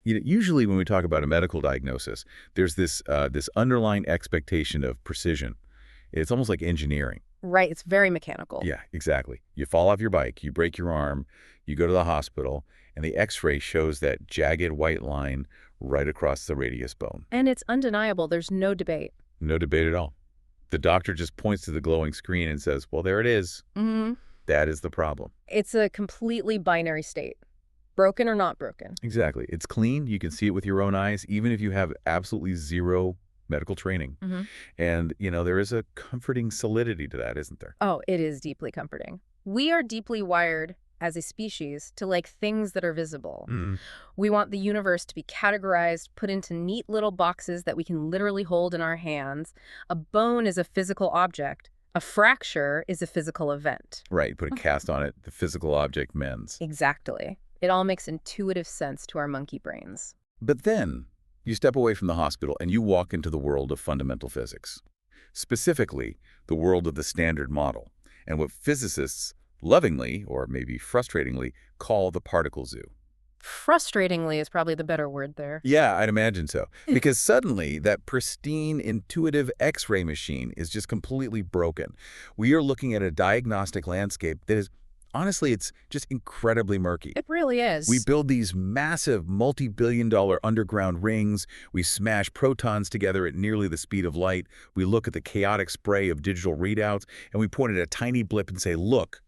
Usually when we talk about a medical diagnosis, there's this underlying expectation of precision. It's almost like engineering. Right, it's very mechanical. Yeah, exactly. You fall off your bike, you break your arm, you go to the hospital, and the X-ray shows that jagged white line right across the radius bone. And it's undeniable, there's no debate. No debate at all. The doctor just points to the glowing screen and says, well, there it is. hmm That is the problem. It's a completely binary state. Broken or not broken. Exactly. It's clean. You can see it with your own eyes, even if you have absolutely zero medical training. hmm And, there is a comforting solidity to that, isn't there? Oh, it is deeply comforting. We are deeply wired as a species to like things that are visible. Mm. We want the universe to be categorized, put into neat little boxes that we can literally hold in our hands. A bone is a physical object. A fracture is a physical event. Right. Put a cast on it. The physical object mends. Exactly. It all makes intuitive sense to our monkey brains. But then you step away from the hospital and you walk into the world of fundamental physics, specifically the world of the Standard Model, and what physicists lovingly, or maybe frustratingly, call the particle zoo. Frustratingly is probably the better word there. Yeah, I'd imagine so. Because suddenly, that pristine, intuitive X-ray machine is just completely broken. We are looking at a diagnostic landscape that is, honestly, it's just incredibly murky. It really is. We build these massive multi-billion-dollar underground rings. We smash protons together at nearly the speed of light. We look at the chaotic spray of digital readouts, and we point at a tiny blip and say, look,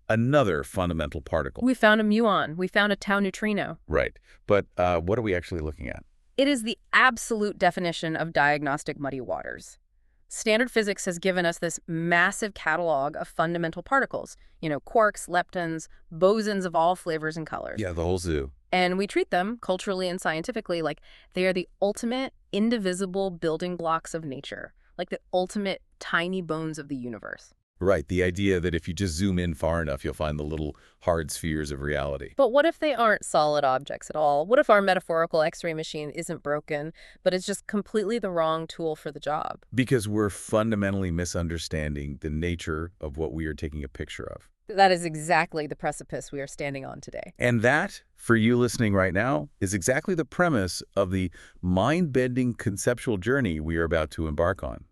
another fundamental particle. We found a muon. We found a tau neutrino. Right. But what are we actually looking at? It is the absolute definition of diagnostic muddy waters. Standard physics has given us this massive catalog of fundamental particles, quarks, leptons, bosons of all flavors and colors. Yeah, the whole zoo. And we treat them, culturally and scientifically, like they are the ultimate indivisible building blocks of nature, like the ultimate tiny bones of the universe. Right, the idea that if you just zoom in far enough, you'll find the little hard spheres of reality. But what if they aren't solid objects at all? What if our metaphorical X-ray machine isn't broken, but it's just completely the wrong tool for the job? Because we're fundamentally misunderstanding the nature of what we are taking a picture of. That is exactly the precipice we are standing on today. And that, for you listening right now, is exactly the premise of the mind-bending conceptual journey we are about to embark on.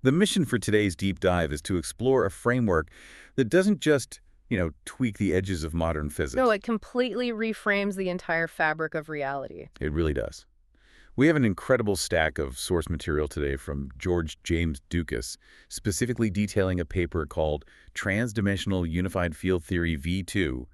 The mission for today's deep dive is to explore a framework that doesn't just, tweak the edges of modern physics. No, it completely reframes the entire fabric of reality. It really does. We have an incredible stack of source material today from George James Dukas, specifically detailing a paper called Transdimensional Unified Field Theory V2,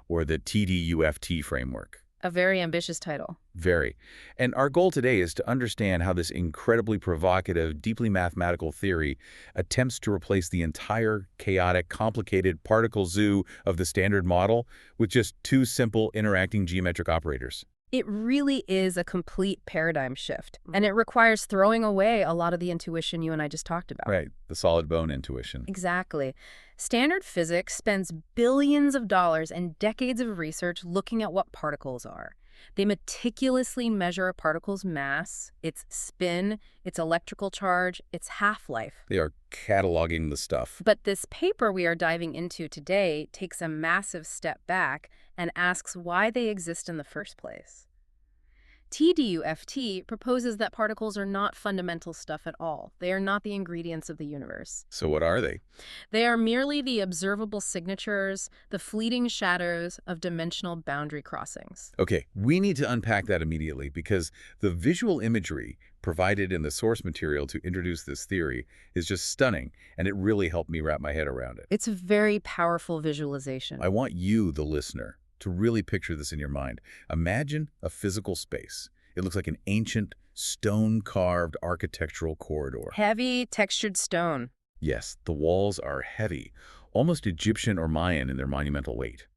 or the TDUFT framework. A very ambitious title. Very. And our goal today is to understand how this incredibly provocative, deeply mathematical theory attempts to replace the entire chaotic, complicated particle zoo of the Standard Model with just two simple interacting geometric operators. It really is a complete paradigm shift, and it requires throwing away a lot of the intuition you and I just talked about. Right, the solid bone intuition. Exactly. Standard physics spends billions of dollars and decades of research looking at what particles are. They meticulously measure a particle's mass, its spin, its electrical charge, its half-life. They are cataloging the stuff. But this paper we are diving into today takes a massive step back and asks why they exist in the first place. TDUFT proposes that particles are not fundamental stuff at all. They are not the ingredients of the universe. So what are they? They are merely the observable signatures, the fleeting shadows of dimensional boundary crossings. Okay, we need to unpack that immediately because the visual imagery provided in the source material to introduce this theory is just stunning, and it really helped me wrap my head around it. It's a very powerful visualization. I want you, the listener, to really picture this in your mind. Imagine a physical space. It looks like an ancient, stone-carved architectural corridor. Heavy, textured stone. Yes, the walls are heavy, almost Egyptian or Mayan in their monumental weight.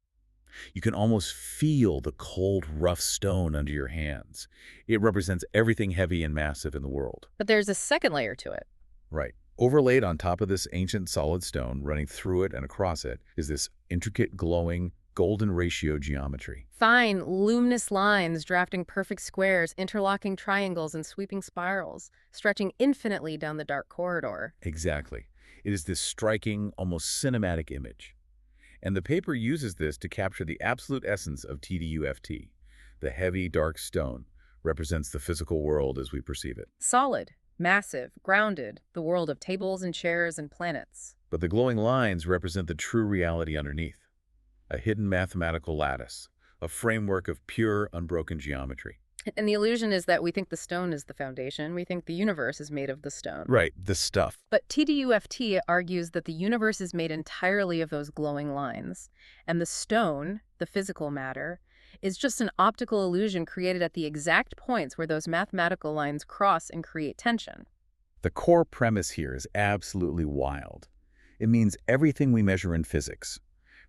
You can almost feel the cold, rough stone under your hands. It represents everything heavy and massive in the world. But there's a second layer to it. Right. Overlaid on top of this ancient solid stone, running through it and across it, is this intricate, glowing, golden ratio geometry. Fine, luminous lines drafting perfect squares, interlocking triangles, and sweeping spirals, stretching infinitely down the dark corridor. Exactly. It is this striking, almost cinematic image. And the paper uses this to capture the absolute essence of TDUFT, the heavy, dark stone, represents the physical world as we perceive it. Solid, massive, grounded, the world of tables and chairs and planets. But the glowing lines represent the true reality underneath, a hidden mathematical lattice, a framework of pure, unbroken geometry. And the illusion is that we think the stone is the foundation. We think the universe is made of the stone. Right, the stuff. But TDUFT argues that the universe is made entirely of those glowing lines. And the stone, the physical matter, is just an optical illusion created at the exact points where those mathematical lines cross and create tension. The core premise here is absolutely wild. It means everything we measure in physics,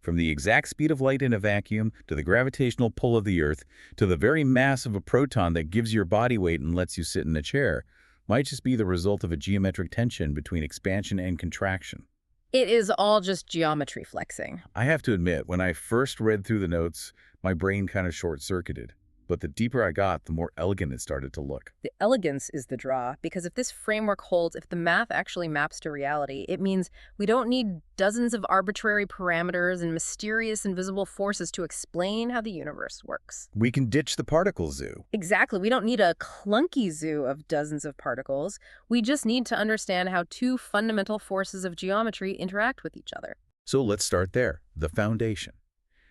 from the exact speed of light in a vacuum to the gravitational pull of the Earth to the very mass of a proton that gives your body weight and lets you sit in a chair, might just be the result of a geometric tension between expansion and contraction. It is all just geometry flexing. I have to admit, when I first read through the notes, my brain kind of short-circuited. But the deeper I got, the more elegant it started to look. The elegance is the draw, because if this framework holds, if the math actually maps to reality, it means we don't need dozens of arbitrary parameters and mysterious invisible forces to explain how the universe works. We can ditch the particle zoo. Exactly. We don't need a clunky zoo of dozens of particles. We just need to understand how two fundamental forces of geometry interact with each other. So let's start there, the foundation.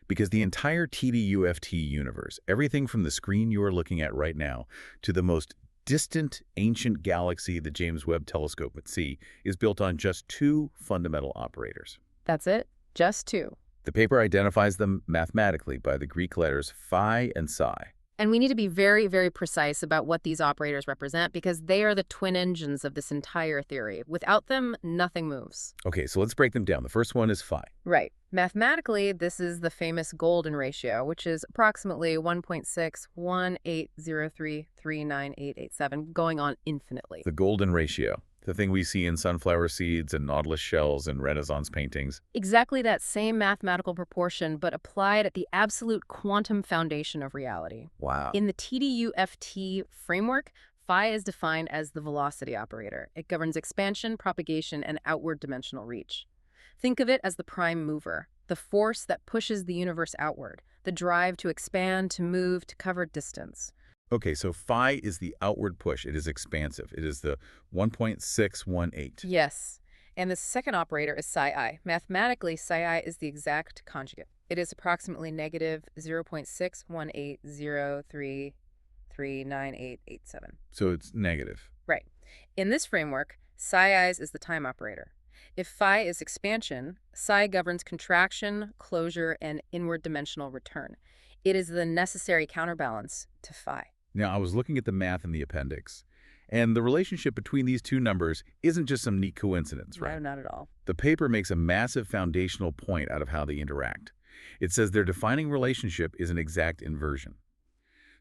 Because the entire TDUFT universe, everything from the screen you are looking at right now to the most distant ancient galaxy the James Webb Telescope would see, is built on just two fundamental operators. That's it. Just two. The paper identifies them mathematically by the Greek letters phi and psi. And we need to be very, very precise about what these operators represent because they are the twin engines of this entire theory. Without them, nothing moves. Okay, so let's break them down. The first one is phi. Right. Mathematically, this is the famous golden ratio, which is approximately 1.61803398887, going on infinitely. The golden ratio, the thing we see in sunflower seeds and nautilus shells and Renaissance paintings. Exactly that same mathematical proportion, but applied at the absolute quantum foundation of reality. Wow. In the TDUFT framework, phi is defined as the velocity operator. It governs expansion, propagation, and outward dimensional reach. Think of it as the prime mover, the force that pushes the universe outward, the drive to expand, to move, to cover distance. Okay, so phi is the outward push. It is expansive. It is the 1.618. Yes. And the second operator is psi. Mathematically, psi is the exact conjugate. It is approximately negative 0.61803398887. So it's negative. Right. In this framework, psi is the time operator. If phi is expansion, psi governs contraction, closure, and inward dimensional return. It is the necessary counterbalance to phi. Now, I was looking at the math in the appendix, and the relationship between these two numbers isn't just some neat coincidence, right? No, not at all. The paper makes a massive foundational point out of how they interact. It says their defining relationship is an exact inversion.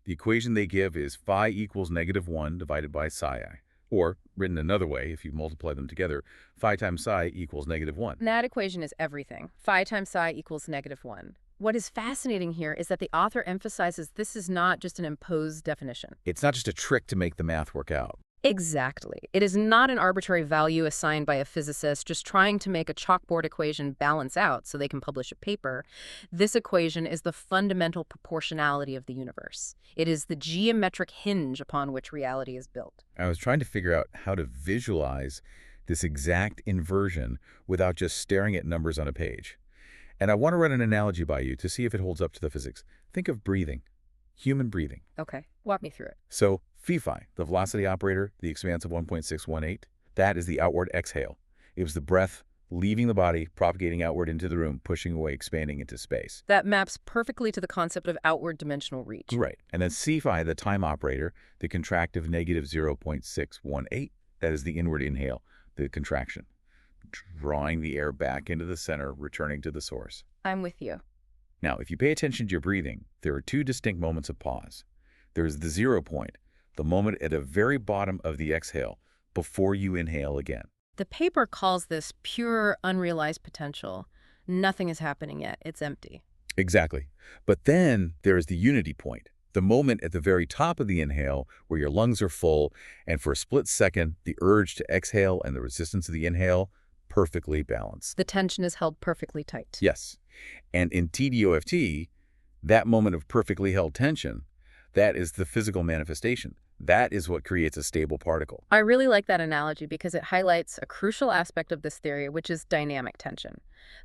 The equation they give is phi equals -1 divided by psi. Or, written another way, if you multiply them together, phi times psi equals -1. That equation is everything. Phi times psi equals -1. What is fascinating here is that the author emphasizes this is not just an imposed definition. It's not just a trick to make the math work out. Exactly. It is not an arbitrary value assigned by a physicist just trying to make a chalkboard equation balance out so they can publish a paper. This equation is the fundamental proportionality of the universe. It is the geometric hinge upon which reality is built. I was trying to figure out how to visualize this exact inversion without just staring at numbers on a page. And I want to run an analogy by you to see if it holds up to the physics. Think of breathing, human breathing. Okay, walk me through it. So phi, the velocity operator, the expansive 1.618, that is the outward exhale. It was the breath leaving the body, propagating outward into the room, pushing away, expanding into space. That maps perfectly to the concept of outward dimensional reach. Right. And then phi, the time operator, the contractive -0.618, that is the inward inhale, the contraction, drawing the air back into the center, returning to the source. I'm with you. Now, if you pay attention to your breathing, there are two distinct moments of pause. There's the 0 point, the moment at the very bottom of the exhale, before you inhale again. The paper calls this pure, unrealized potential. Nothing is happening yet. It's empty. Exactly. But then there is the unity point, the moment at the very top of the inhale where your lungs are full, and for a split second, the urge to exhale and the resistance of the inhale perfectly balanced. The tension is held perfectly tight. Yes. And in TDUFT, that moment of perfectly held tension, That is the physical manifestation. That is what creates a stable particle. I really like that analogy because it highlights a crucial aspect of this theory, which is dynamic tension.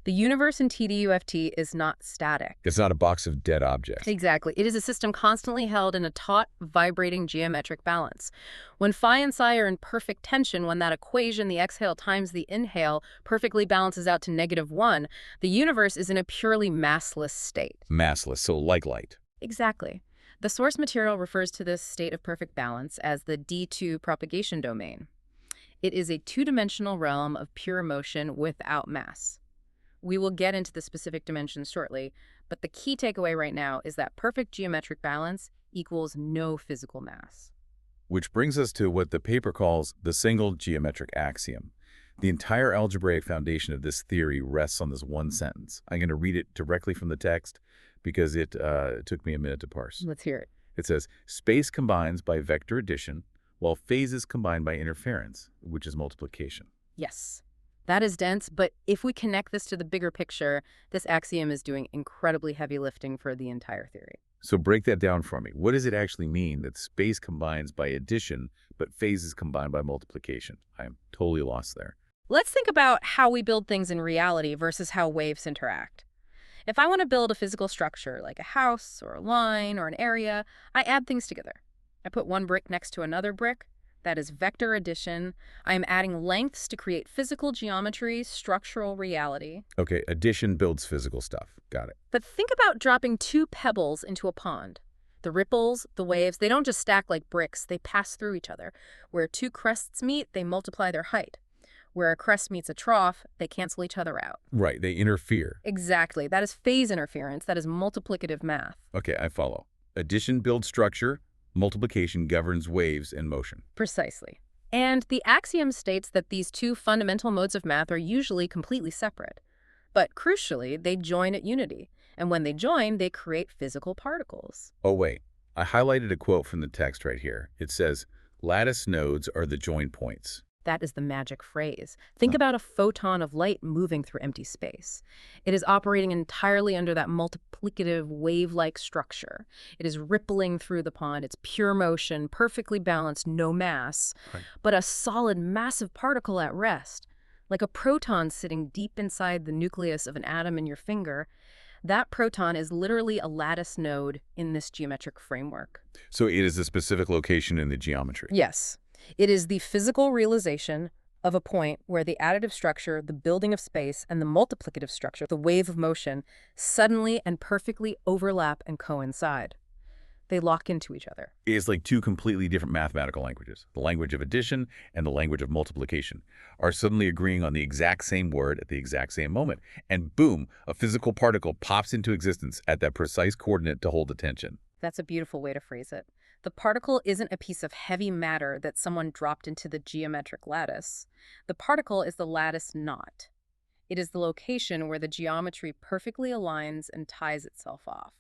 The universe in TDUFT is not static. It's not a box of dead objects. Exactly. It is a system constantly held in a taut, vibrating geometric balance. When phi and psi are in perfect tension, when that equation, the exhale times the inhale, perfectly balances out to -1, the universe is in a purely massless state. Massless, so like light. Exactly. The source material refers to this state of perfect balance as the D2 propagation domain. It is a two-dimensional realm of pure motion without mass. We will get into the specific dimensions shortly, but the key takeaway right now is that perfect geometric balance equals no physical mass. Which brings us to what the paper calls the single geometric axiom. The entire algebraic foundation of this theory rests on this one sentence. I'm going to read it directly from the text because it took me a minute to parse. Let's hear it. It says, space combines by vector addition, while phases combine by interference, which is multiplication. Yes. That is dense, but if we connect this to the bigger picture, this axiom is doing incredibly heavy lifting for the entire theory. So break that down for me. What does it actually mean that space combines by addition, but phases combine by multiplication? I am totally lost there. Let's think about how we build things in reality versus how waves interact. If I want to build a physical structure, like a house or a line or an area, I add things together. I put one brick next to another brick. That is vector addition. I am adding lengths to create physical geometry, structural reality. Okay, addition builds physical stuff. Got it. But think about dropping two pebbles into a pond. The ripples, the waves, they don't just stack like bricks, they pass through each other. Where two crests meet, they multiply their height. Where a crest meets a trough, they cancel each other out. Right, they interfere. Exactly. That is phase interference. That is multiplicative math. Okay, I follow. Addition builds structure, multiplication governs waves and motion. Precisely. And the axiom states that these two fundamental modes of math are usually completely separate. But crucially, they join at unity. And when they join, they create physical particles. Oh, wait. I highlighted a quote from the text right here. It says, lattice nodes are the join points. That is the magic phrase. Think about a photon of light moving through empty space. It is operating entirely under that multiplicative wave-like structure. It is rippling through the pond. It's pure motion, perfectly balanced, no mass, but a solid, massive particle at rest. Like a proton sitting deep inside the nucleus of an atom in your finger. That proton is literally a lattice node in this geometric framework. So it is a specific location in the geometry. Yes. It is the physical realization of a point where the additive structure, the building of space, and the multiplicative structure, the wave of motion, suddenly and perfectly overlap and coincide. They lock into each other. It's like two completely different mathematical languages. The language of addition and the language of multiplication are suddenly agreeing on the exact same word at the exact same moment. And boom, a physical particle pops into existence at that precise coordinate to hold attention. That's a beautiful way to phrase it. The particle isn't a piece of heavy matter that someone dropped into the geometric lattice. The particle is the lattice knot. It is the location where the geometry perfectly aligns and ties itself off.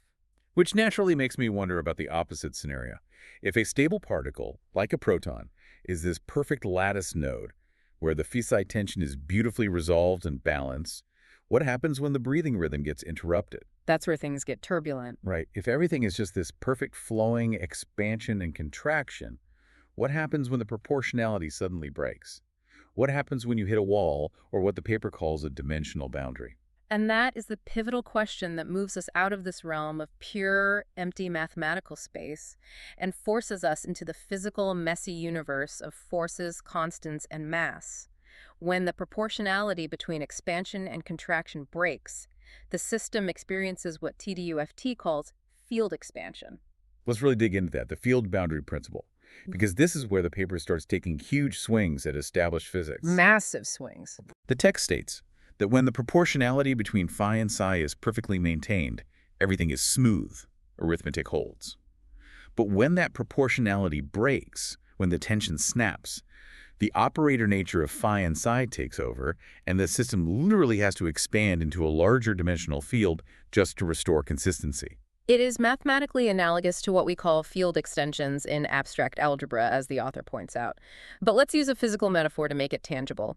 Which naturally makes me wonder about the opposite scenario. If a stable particle, like a proton, is this perfect lattice node, where the phi tension is beautifully resolved and balanced, what happens when the breathing rhythm gets interrupted? That's where things get turbulent. Right. If everything is just this perfect flowing expansion and contraction, what happens when the proportionality suddenly breaks? What happens when you hit a wall, or what the paper calls a dimensional boundary? And that is the pivotal question that moves us out of this realm of pure, empty mathematical space and forces us into the physical, messy universe of forces, constants, and mass. When the proportionality between expansion and contraction breaks, the system experiences what TDUFT calls field expansion. Let's really dig into that, the field boundary principle, because this is where the paper starts taking huge swings at established physics. Massive swings. The text states that when the proportionality between phi and psi is perfectly maintained, everything is smooth, arithmetic holds. But when that proportionality breaks, when the tension snaps, the operator nature of phi and psi takes over, and the system literally has to expand into a larger dimensional field just to restore consistency. It is mathematically analogous to what we call field extensions in abstract algebra, as the author points out. But let's use a physical metaphor to make it tangible.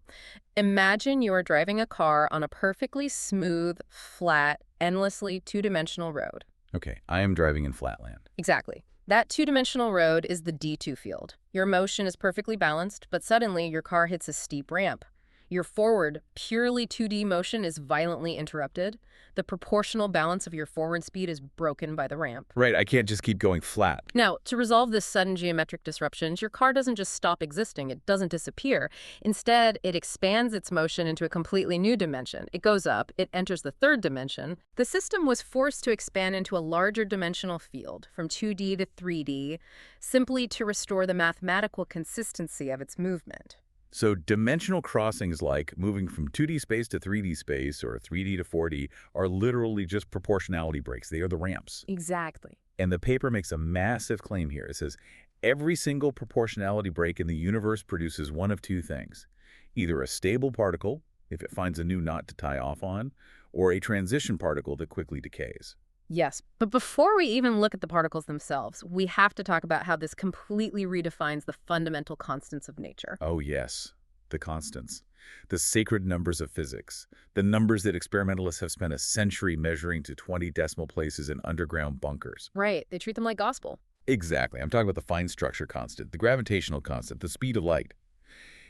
Imagine you are driving a car on a perfectly smooth, flat, endlessly two-dimensional road. Okay, I am driving in flatland. Exactly. That two-dimensional road is the D2 field. Your motion is perfectly balanced, but suddenly your car hits a steep ramp. Your forward, purely 2D motion is violently interrupted. The proportional balance of your forward speed is broken by the ramp. Right, I can't just keep going flat. Now, to resolve this sudden geometric disruptions, your car doesn't just stop existing, it doesn't disappear. Instead, it expands its motion into a completely new dimension. It goes up, it enters the third dimension. The system was forced to expand into a larger dimensional field, from 2D to 3D, simply to restore the mathematical consistency of its movement. So dimensional crossings like moving from 2D space to 3D space or 3D to 4D are literally just proportionality breaks. They are the ramps. Exactly. And the paper makes a massive claim here. It says, every single proportionality break in the universe produces one of two things. Either a stable particle, if it finds a new knot to tie off on, or a transition particle that quickly decays. Yes, but before we even look at the particles themselves, we have to talk about how this completely redefines the fundamental constants of nature. Oh yes, the constants. The sacred numbers of physics. The numbers that experimentalists have spent a century measuring to 20 decimal places in underground bunkers. Right, they treat them like gospel. Exactly. I'm talking about the fine structure constant, the gravitational constant, the speed of light.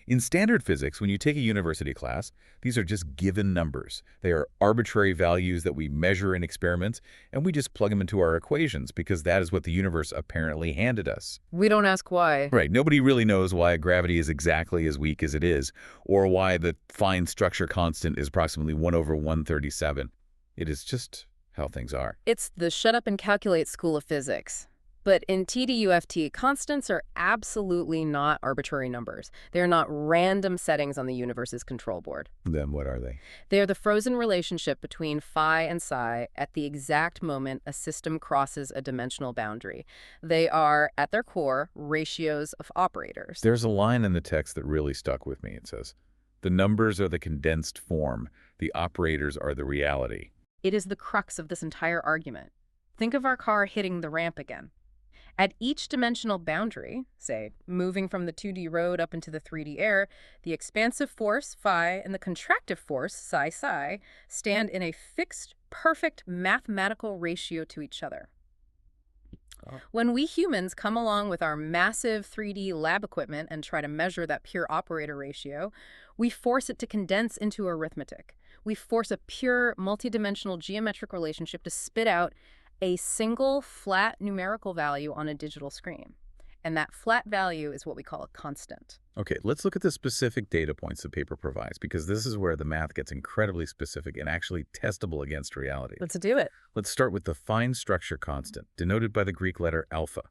In standard physics, when you take a university class, these are just given numbers. They are arbitrary values that we measure in experiments, and we just plug them into our equations because that is what the universe apparently handed us. We don't ask why. Right. Nobody really knows why gravity is exactly as weak as it is, or why the fine structure constant is approximately 1 over 137. It is just how things are. It's the shut up and calculate school of physics. But in TDUFT, constants are absolutely not arbitrary numbers. They're not random settings on the universe's control board. Then what are they? They are the frozen relationship between phi and psi at the exact moment a system crosses a dimensional boundary. They are, at their core, ratios of operators. There's a line in the text that really stuck with me. It says, the numbers are the condensed form. The operators are the reality. It is the crux of this entire argument. Think of our car hitting the ramp again. At each dimensional boundary, say, moving from the 2D road up into the 3D air, the expansive force, phi, and the contractive force, psi, stand in a fixed, perfect mathematical ratio to each other. Oh. When we humans come along with our massive 3D lab equipment and try to measure that pure operator ratio, we force it to condense into arithmetic. We force a pure, multidimensional geometric relationship to spit out a single flat numerical value on a digital screen. And that flat value is what we call a constant. Okay, let's look at the specific data points the paper provides, because this is where the math gets incredibly specific and actually testable against reality. Let's do it. Let's start with the fine structure constant, denoted by the Greek letter alpha.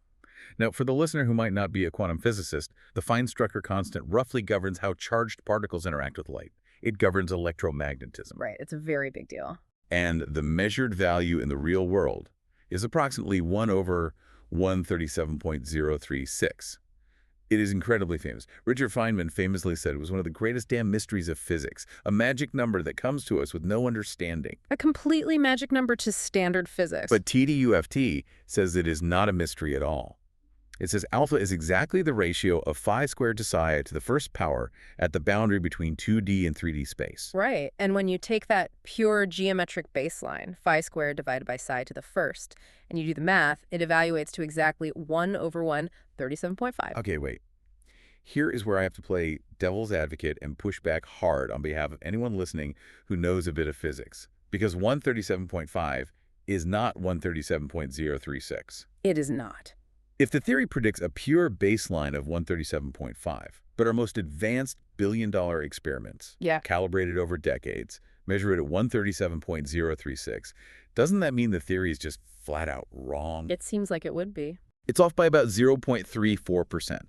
Now, for the listener who might not be a quantum physicist, the fine structure constant roughly governs how charged particles interact with light. It governs electromagnetism. Right, it's a very big deal. And the measured value in the real world is approximately 1 over 137.036. It is incredibly famous. Richard Feynman famously said it was one of the greatest damn mysteries of physics, a magic number that comes to us with no understanding. A completely magic number to standard physics. But TDUFT says it is not a mystery at all. It says alpha is exactly the ratio of phi squared to psi to the first power at the boundary between 2D and 3D space. Right. And when you take that pure geometric baseline, phi squared divided by psi to the first, and you do the math, it evaluates to exactly 1 over 137.5. Okay, wait. Here is where I have to play devil's advocate and push back hard on behalf of anyone listening who knows a bit of physics. Because 137.5 is not 137.036. It is not. If the theory predicts a pure baseline of 137.5, but our most advanced billion-dollar experiments, calibrated over decades, measure it at 137.036, doesn't that mean the theory is just flat out wrong? It seems like it would be. It's off by about 0.34%.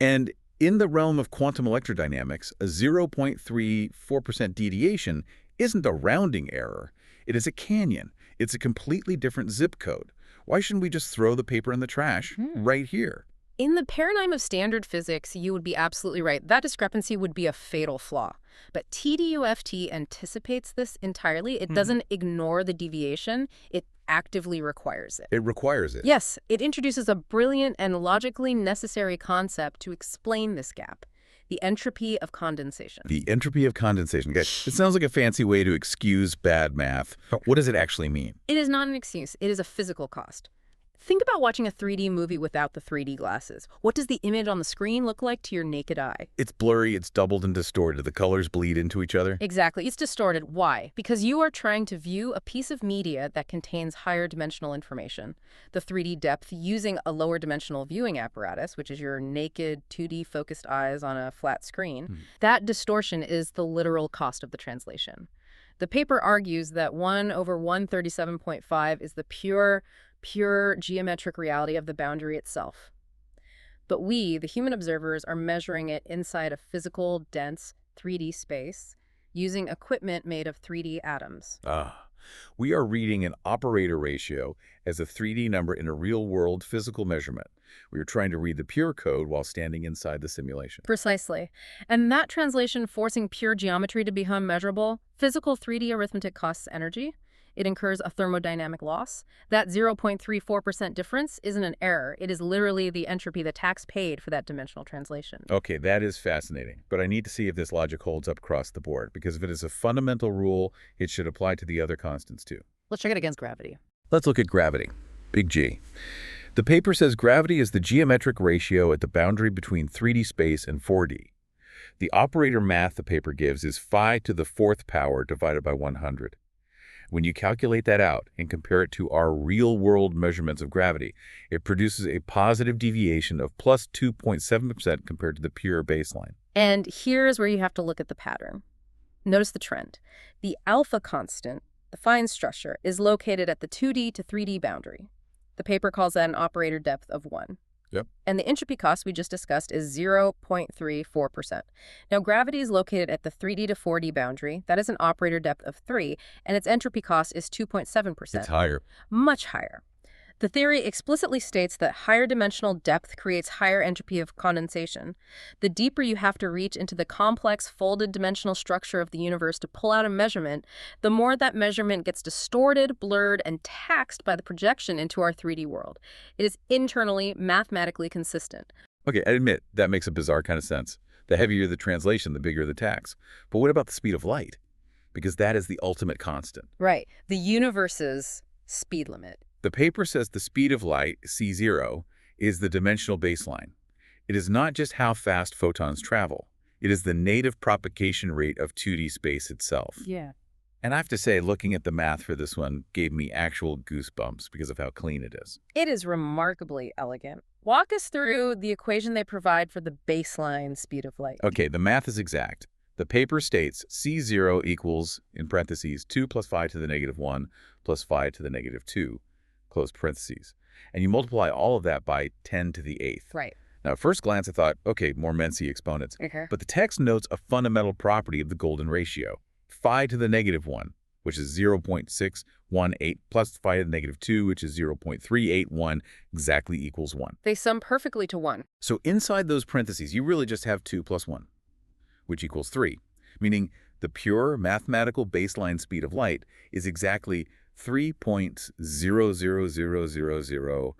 And in the realm of quantum electrodynamics, a 0.34% deviation isn't a rounding error. It is a canyon. It's a completely different zip code. Why shouldn't we just throw the paper in the trash right here? In the paradigm of standard physics, you would be absolutely right. That discrepancy would be a fatal flaw. But TDUFT anticipates this entirely. It doesn't ignore the deviation. It actively requires it. It requires it. Yes, it introduces a brilliant and logically necessary concept to explain this gap. The entropy of condensation. The entropy of condensation. Okay. It sounds like a fancy way to excuse bad math. What does it actually mean? It is not an excuse. It is a physical cost. Think about watching a 3D movie without the 3D glasses. What does the image on the screen look like to your naked eye? It's blurry, it's doubled and distorted. The colors bleed into each other. Exactly. It's distorted. Why? Because you are trying to view a piece of media that contains higher dimensional information. The 3D depth using a lower dimensional viewing apparatus, which is your naked 2D focused eyes on a flat screen, that distortion is the literal cost of the translation. The paper argues that 1/137.5 is the pure geometric reality of the boundary itself. But we, the human observers, are measuring it inside a physical, dense 3D space using equipment made of 3D atoms. We are reading an operator ratio as a 3D number in a real-world physical measurement. We are trying to read the pure code while standing inside the simulation. Precisely. And that translation forcing pure geometry to become measurable, physical 3D arithmetic costs energy. It incurs a thermodynamic loss. That 0.34% difference isn't an error. It is literally the entropy the tax paid for that dimensional translation. Okay, that is fascinating. But I need to see if this logic holds up across the board, because if it is a fundamental rule, it should apply to the other constants too. Let's check it against gravity. Let's look at gravity. Big G. The paper says gravity is the geometric ratio at the boundary between 3D space and 4D. The operator math the paper gives is phi to the 4th power divided by 100. When you calculate that out and compare it to our real-world measurements of gravity, it produces a positive deviation of plus 2.7% compared to the pure baseline. And here's where you have to look at the pattern. Notice the trend. The alpha constant, the fine structure, is located at the 2D to 3D boundary. The paper calls that an operator depth of 1. Yep. And the entropy cost we just discussed is 0.34%. Now, gravity is located at the 3D to 4D boundary. That is an operator depth of 3, and its entropy cost is 2.7%. It's higher. Much higher. The theory explicitly states that higher dimensional depth creates higher entropy of condensation. The deeper you have to reach into the complex folded dimensional structure of the universe to pull out a measurement, the more that measurement gets distorted, blurred, and taxed by the projection into our 3D world. It is internally, mathematically consistent. Okay, I admit, that makes a bizarre kind of sense. The heavier the translation, the bigger the tax. But what about the speed of light? Because that is the ultimate constant. Right. The universe's speed limit. The paper says the speed of light, c0, is the dimensional baseline. It is not just how fast photons travel. It is the native propagation rate of 2D space itself. Yeah. And I have to say, looking at the math for this one gave me actual goosebumps because of how clean it is. It is remarkably elegant. Walk us through the equation they provide for the baseline speed of light. Okay, the math is exact. The paper states c0 equals, in parentheses, 2 plus phi to the negative 1 plus phi to the negative 2. Close parentheses. And you multiply all of that by 10 to the 8th. Right. Now, at first glance, I thought, okay, more Mency exponents. Okay. But the text notes a fundamental property of the golden ratio. Phi to the negative 1, which is 0.618, plus phi to the negative 2, which is 0.381, exactly equals 1. They sum perfectly to 1. So inside those parentheses, you really just have 2 plus 1, which equals 3, meaning the pure mathematical baseline speed of light is exactly 3.00000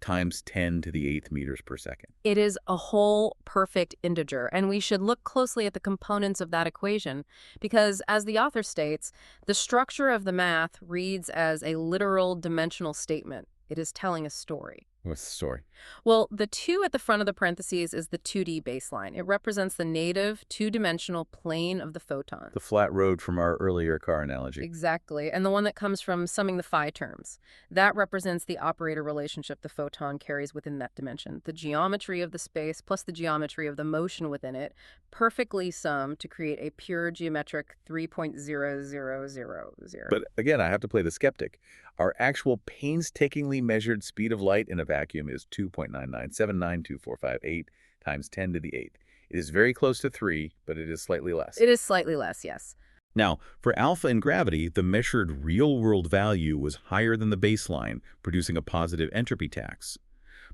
times 10 to the 8th meters per second. It is a whole perfect integer, and we should look closely at the components of that equation because, as the author states, the structure of the math reads as a literal dimensional statement. It is telling a story. What's the story? Well, the 2 at the front of the parentheses is the 2D baseline. It represents the native two-dimensional plane of the photon. The flat road from our earlier car analogy. Exactly, and the one that comes from summing the phi terms. That represents the operator relationship the photon carries within that dimension. The geometry of the space plus the geometry of the motion within it perfectly sum to create a pure geometric 3.0000. But again, I have to play the skeptic. Our actual painstakingly measured speed of light in a vacuum is 2.9979245 times 10 to the 8th. It is very close to 3, but it is slightly less. It is slightly less, yes. Now, for alpha and gravity, the measured real-world value was higher than the baseline, producing a positive entropy tax.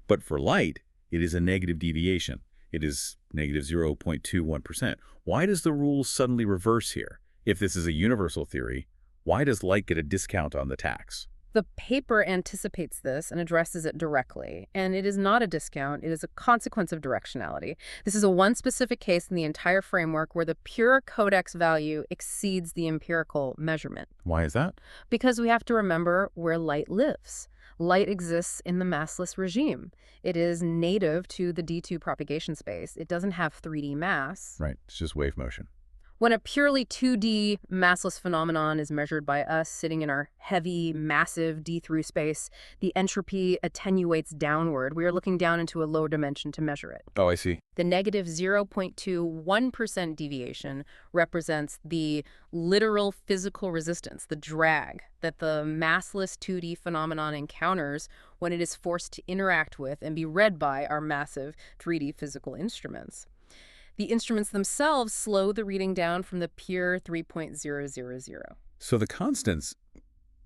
But for light, it is a negative deviation. It is negative 0.21%. Why does the rule suddenly reverse here? If this is a universal theory, why does light get a discount on the tax? The paper anticipates this and addresses it directly, and it is not a discount, it is a consequence of directionality. This is a one specific case in the entire framework where the pure codex value exceeds the empirical measurement. Why is that? Because we have to remember where light lives. Light exists in the massless regime. It is native to the D2 propagation space. It doesn't have 3D mass. Right, it's just wave motion. When a purely 2D massless phenomenon is measured by us sitting in our heavy, massive D3 space, the entropy attenuates downward. We are looking down into a lower dimension to measure it. Oh, I see. The negative 0.21% deviation represents the literal physical resistance, the drag, that the massless 2D phenomenon encounters when it is forced to interact with and be read by our massive 3D physical instruments. The instruments themselves slow the reading down from the pure 3.000. So the constants,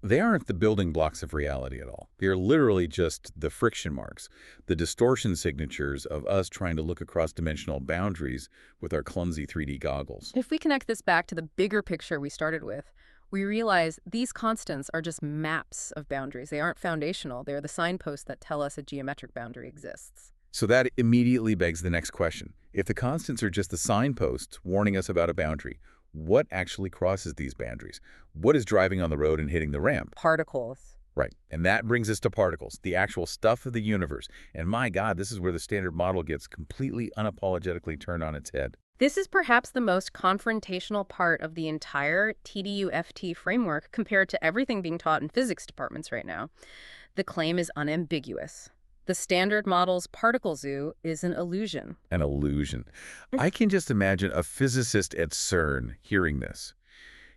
they aren't the building blocks of reality at all. They are literally just the friction marks, the distortion signatures of us trying to look across dimensional boundaries with our clumsy 3D goggles. If we connect this back to the bigger picture we started with, we realize these constants are just maps of boundaries. They aren't foundational. They're the signposts that tell us a geometric boundary exists. So that immediately begs the next question. If the constants are just the signposts warning us about a boundary, what actually crosses these boundaries? What is driving on the road and hitting the ramp? Particles. Right. And that brings us to particles, the actual stuff of the universe. And my God, this is where the standard model gets completely unapologetically turned on its head. This is perhaps the most confrontational part of the entire TDU-FT framework compared to everything being taught in physics departments right now. The claim is unambiguous. The standard model's particle zoo is an illusion. An illusion. I can just imagine a physicist at CERN hearing this.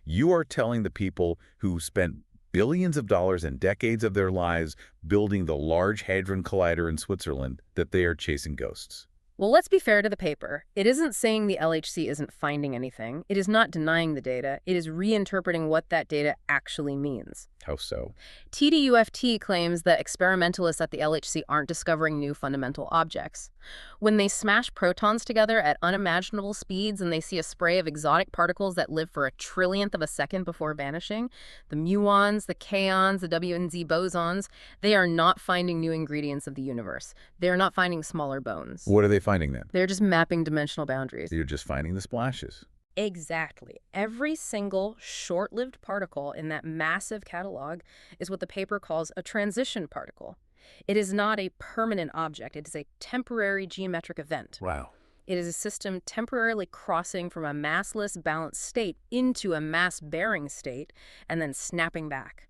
You are telling the people who spent billions of dollars and decades of their lives building the Large Hadron Collider in Switzerland that they are chasing ghosts. Well, let's be fair to the paper. It isn't saying the LHC isn't finding anything. It is not denying the data. It is reinterpreting what that data actually means. How so? TDU-FT claims that experimentalists at the LHC aren't discovering new fundamental objects. When they smash protons together at unimaginable speeds and they see a spray of exotic particles that live for a trillionth of a second before vanishing, the muons, the kaons, the W and Z bosons, they are not finding new ingredients of the universe. They're not finding smaller bones. What are they finding then? They're just mapping dimensional boundaries. You're just finding the splashes. Exactly. Every single short-lived particle in that massive catalog is what the paper calls a transition particle. It is not a permanent object. It is a temporary geometric event. Wow. It is a system temporarily crossing from a massless balanced state into a mass-bearing state and then snapping back.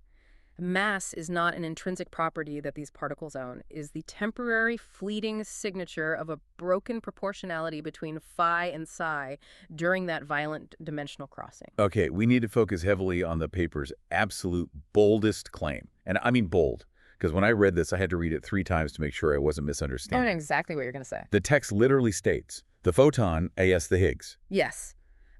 Mass is not an intrinsic property that these particles own. It is the temporary, fleeting signature of a broken proportionality between phi and psi during that violent dimensional crossing. Okay, we need to focus heavily on the paper's absolute boldest claim. And I mean bold, because when I read this, I had to read it 3 times to make sure I wasn't I misunderstanding. know exactly what you're going to say. The text literally states, the photon, as the Higgs. Yes,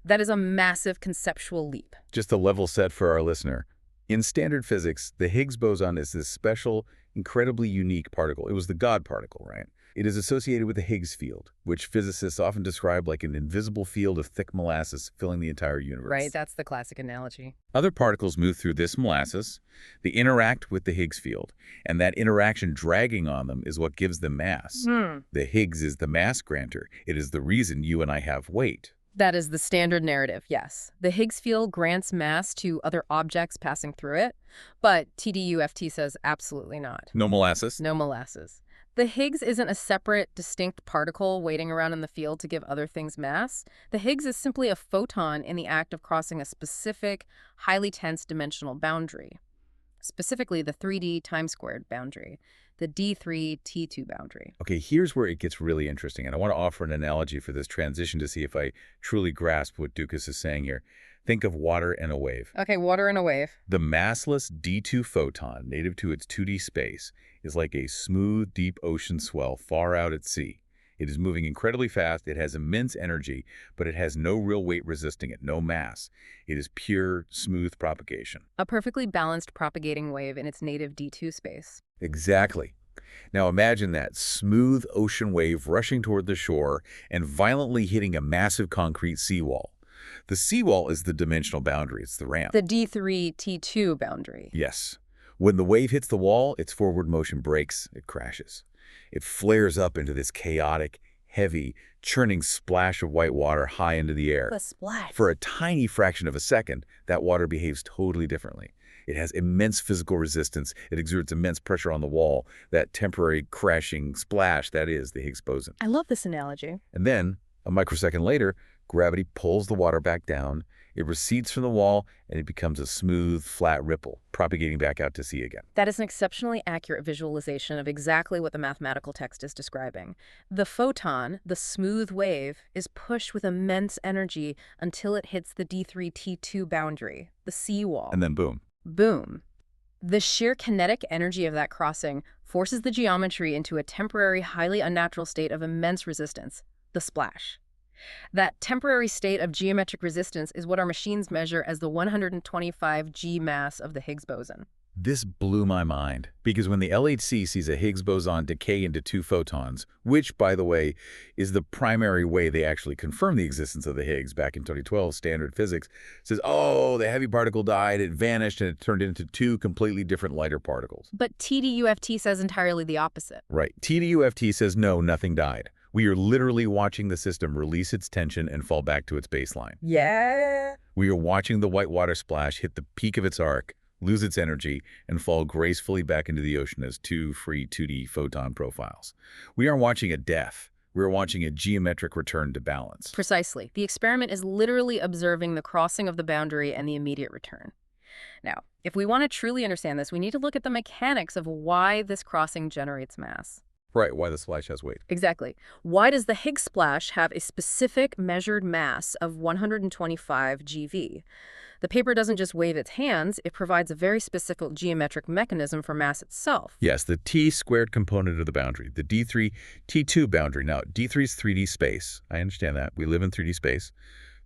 that is a massive conceptual leap. Just a level set for our listener. In standard physics, the Higgs boson is this special, incredibly unique particle. It was the God particle, right? It is associated with the Higgs field, which physicists often describe like an invisible field of thick molasses filling the entire universe. Right, that's the classic analogy. Other particles move through this molasses. They interact with the Higgs field, and that interaction dragging on them is what gives them mass. The Higgs is the mass grantor. It is the reason you and I have weight. That is the standard narrative, yes. The Higgs field grants mass to other objects passing through it, but TDU-FT says absolutely not. No molasses? No molasses. The Higgs isn't a separate, distinct particle waiting around in the field to give other things mass. The Higgs is simply a photon in the act of crossing a specific, highly tense dimensional boundary, specifically the 3D time-squared boundary, the D3-T2 boundary. Okay, here's where it gets really interesting, and I want to offer an analogy for this transition to see if I truly grasp what Dukas is saying here. Think of water and a wave. Okay, water in a wave. The massless D2 photon, native to its 2D space, is like a smooth, deep ocean swell far out at sea. It is moving incredibly fast, it has immense energy, but it has no real weight resisting it, no mass. It is pure, smooth propagation. A perfectly balanced propagating wave in its native D2 space. Exactly. Now imagine that smooth ocean wave rushing toward the shore and violently hitting a massive concrete seawall. The seawall is the dimensional boundary, it's the ramp. The D3-T2 boundary. Yes. When the wave hits the wall, its forward motion breaks, it crashes. It flares up into this chaotic, heavy, churning splash of white water high into the air. A splash. For a tiny fraction of a second, that water behaves totally differently. It has immense physical resistance. It exerts immense pressure on the wall, that temporary crashing splash that is the Higgs boson. I love this analogy. And then, a microsecond later, gravity pulls the water back down, it recedes from the wall, and it becomes a smooth, flat ripple, propagating back out to sea again. That is an exceptionally accurate visualization of exactly what the mathematical text is describing. The photon, the smooth wave, is pushed with immense energy until it hits the D3-T2 boundary, the seawall. And then boom. Boom. The sheer kinetic energy of that crossing forces the geometry into a temporary, highly unnatural state of immense resistance, the splash. That temporary state of geometric resistance is what our machines measure as the 125 G mass of the Higgs boson. This blew my mind, because when the LHC sees a Higgs boson decay into 2 photons, which, by the way, is the primary way they actually confirmed the existence of the Higgs back in 2012, standard physics, says, oh, the heavy particle died, it vanished, and it turned into 2 completely different lighter particles. But TDUFT says entirely the opposite. Right. TDUFT says, no, nothing died. We are literally watching the system release its tension and fall back to its baseline. Yeah. We are watching the white water splash hit the peak of its arc, lose its energy, and fall gracefully back into the ocean as 2 free 2D photon profiles. We aren't watching a death. We're watching a geometric return to balance. Precisely. The experiment is literally observing the crossing of the boundary and the immediate return. Now, if we want to truly understand this, we need to look at the mechanics of why this crossing generates mass. Right, why the splash has weight. Exactly. Why does the Higgs splash have a specific measured mass of 125 GeV? The paper doesn't just wave its hands, it provides a very specific geometric mechanism for mass itself. Yes, the t-squared component of the boundary, the D3-T2 boundary. Now, D3 is 3D space. I understand that. We live in 3D space.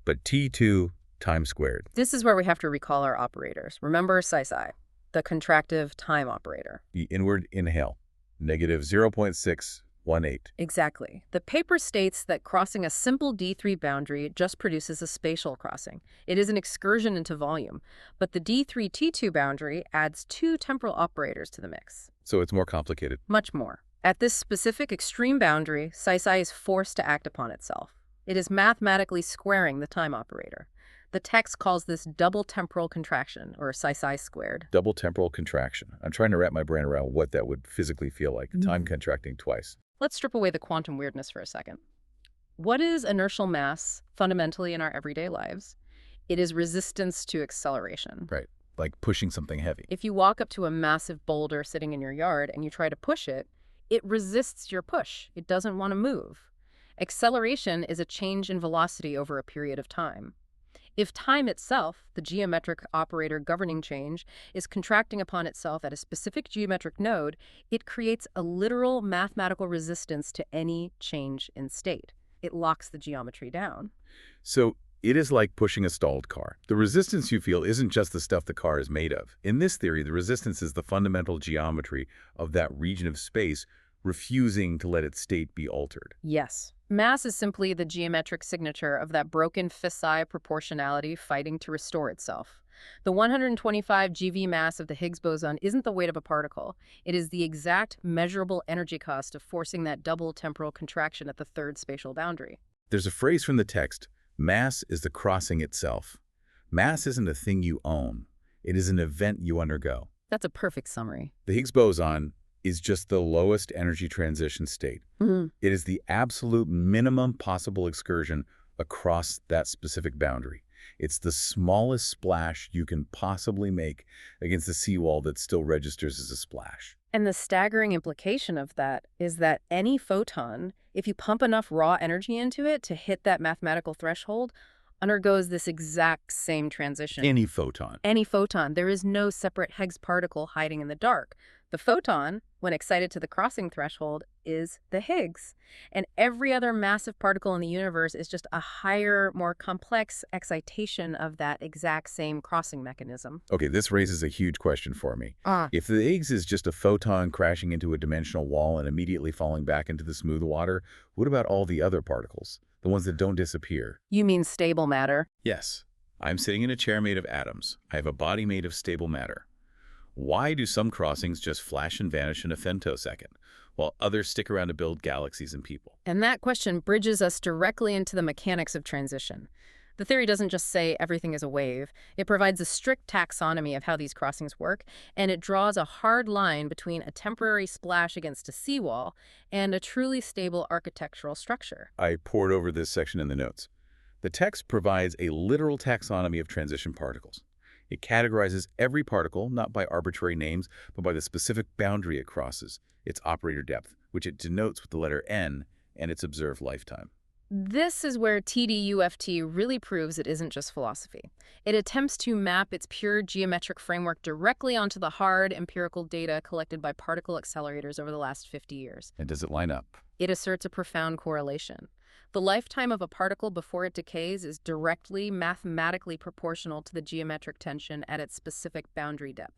But T2 time squared. This is where we have to recall our operators. Remember psi, the contractive time operator. The inward inhale. Negative 0.618. Exactly. The paper states that crossing a simple D3 boundary just produces a spatial crossing. It is an excursion into volume. But the D3-T2 boundary adds 2 temporal operators to the mix. So it's more complicated. Much more. At this specific extreme boundary, psi is forced to act upon itself. It is mathematically squaring the time operator. The text calls this double temporal contraction, or psi squared. Double temporal contraction. I'm trying to wrap my brain around what that would physically feel like. Time contracting twice. Let's strip away the quantum weirdness for a second. What is inertial mass fundamentally in our everyday lives? It is resistance to acceleration. Right. Like pushing something heavy. If you walk up to a massive boulder sitting in your yard and you try to push it, it resists your push. It doesn't want to move. Acceleration is a change in velocity over a period of time. If time itself, the geometric operator governing change, is contracting upon itself at a specific geometric node, it creates a literal mathematical resistance to any change in state. It locks the geometry down. So it is like pushing a stalled car. The resistance you feel isn't just the stuff the car is made of. In this theory, the resistance is the fundamental geometry of that region of space refusing to let its state be altered. Yes. Mass is simply the geometric signature of that broken fissile proportionality fighting to restore itself. The 125 GeV mass of the Higgs boson isn't the weight of a particle. It is the exact measurable energy cost of forcing that double temporal contraction at the third spatial boundary. There's a phrase from the text, mass is the crossing itself. Mass isn't a thing you own. It is an event you undergo. That's a perfect summary. The Higgs boson is just the lowest energy transition state. It is the absolute minimum possible excursion across that specific boundary. It's the smallest splash you can possibly make against the seawall that still registers as a splash. And the staggering implication of that is that any photon, if you pump enough raw energy into it to hit that mathematical threshold, undergoes this exact same transition. Any photon. Any photon. There is no separate Higgs particle hiding in the dark. The photon, when excited to the crossing threshold, is the Higgs. And every other massive particle in the universe is just a higher, more complex excitation of that exact same crossing mechanism. Okay, this raises a huge question for me. If the Higgs is just a photon crashing into a dimensional wall and immediately falling back into the smooth water, what about all the other particles? The ones that don't disappear? You mean stable matter? Yes. I'm sitting in a chair made of atoms. I have a body made of stable matter. Why do some crossings just flash and vanish in a femtosecond, while others stick around to build galaxies and people? And that question bridges us directly into the mechanics of transition. The theory doesn't just say everything is a wave. It provides a strict taxonomy of how these crossings work, and it draws a hard line between a temporary splash against a seawall and a truly stable architectural structure. I poured over this section in the notes. The text provides a literal taxonomy of transition particles. It categorizes every particle not by arbitrary names, but by the specific boundary it crosses, its operator depth, which it denotes with the letter N, and its observed lifetime. This is where TDUFT really proves it isn't just philosophy. It attempts to map its pure geometric framework directly onto the hard empirical data collected by particle accelerators over the last 50 years. And does it line up? It asserts a profound correlation. The lifetime of a particle before it decays is directly mathematically proportional to the geometric tension at its specific boundary depth.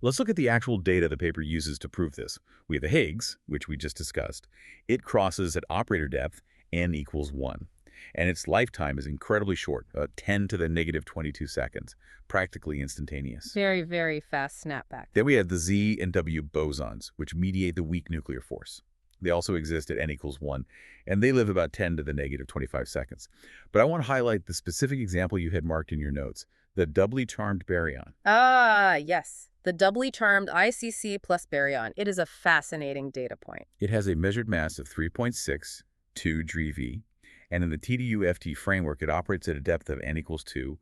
Let's look at the actual data the paper uses to prove this. We have the Higgs, which we just discussed. It crosses at operator depth, n equals 1. And its lifetime is incredibly short, 10 to the negative 22 seconds, practically instantaneous. Very, very fast snapback. Then we have the Z and W bosons, which mediate the weak nuclear force. They also exist at n equals 1, and they live about 10 to the negative 25 seconds. But I want to highlight the specific example you had marked in your notes, the doubly charmed baryon. Ah, yes. The doubly charmed ICC plus baryon. It is a fascinating data point. It has a measured mass of 3.62 GeV, and in the TDUFT framework, it operates at a depth of n equals 2.